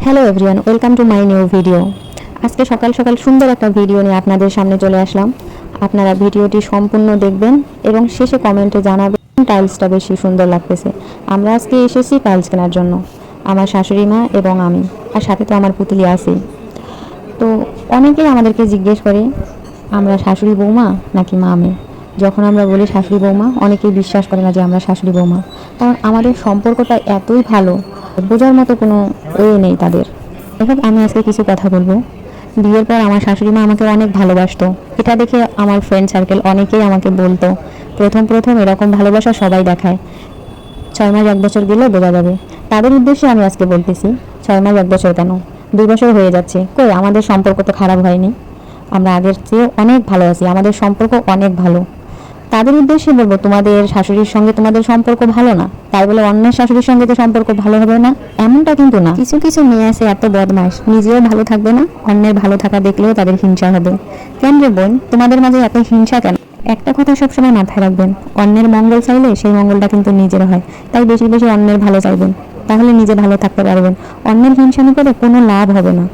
Hello everyone, welcome to my new video. আজকে সকাল সকাল সুন্দর একটা ভিডিও নিয়ে আপনাদের সামনে চলে আসলাম। আপনারা ভিডিওটি সম্পূর্ণ দেখবেন এবং শেষে কমেন্টে জানাবেন টাইলসটা বেশি সুন্দর লাগতেছে। আমরা আজকে এসেছি টাইলস কেনার জন্য, আমার শাশুড়ি মা এবং আমি, আর সাথে তো আমার পুতুলি আছেই। তো অনেকেই আমাদেরকে জিজ্ঞেস করে আমরা শাশুড়ি বৌমা নাকি মা মেয়ে। যখন আমরা বলি শাশুড়ি বৌমা, অনেকেই বিশ্বাস করে না যে আমরা শাশুড়ি বৌমা, কারণ আমাদের সম্পর্কটা এতই ভালো, বোঝার মতো কোনো নেই তাদের। দেখো, আমি আজকে কিছু কথা বলবো। বিয়ের পর আমার শাশুড়ি মা আমাকে অনেক ভালোবাসতো, এটা দেখে আমার ফ্রেন্ড সার্কেল অনেকেই আমাকে বলতো প্রথম প্রথম এরকম ভালোবাসা সবাই দেখায়, 6 মাস 1 বছর গেলে বোঝা যাবে। তাদের উদ্দেশ্যে আমি আজকে বলতেছি, 6 মাস 1 বছর কেন, 2 বছর হয়ে যাচ্ছে, কই আমাদের সম্পর্ক তো খারাপ হয়নি, আমরা আগের চেয়ে অনেক ভালো আছি, আমাদের সম্পর্ক অনেক ভালো। তাদের উদ্দেশ্যে বলবো, তোমাদের শাশুড়ির সঙ্গে তোমাদের সম্পর্ক ভালো না তাই বলে অন্যের শাশুড়ির সঙ্গে তো সম্পর্ক ভালো হবে না, এমনটা কিন্তু না। কিছু কিছু মেয়ে আছে এত বদমাশ, নিজেও ভালো থাকবে না, অন্যের ভালো থাকা দেখলেও তাদের হিংসা হবে। কেন রে বোন, তোমাদের মাঝে এত হিংসা কেন? একটা কথা সবসময় মাথায় রাখবেন, অন্যের মঙ্গল চাইলে সেই মঙ্গলটা কিন্তু নিজের হয়। তাই বেশি বেশি অন্যের ভালো চাইবেন, তাহলে নিজে ভালো থাকতে পারবেন। অন্যের হিংসামি করে কোনো লাভ হবে না।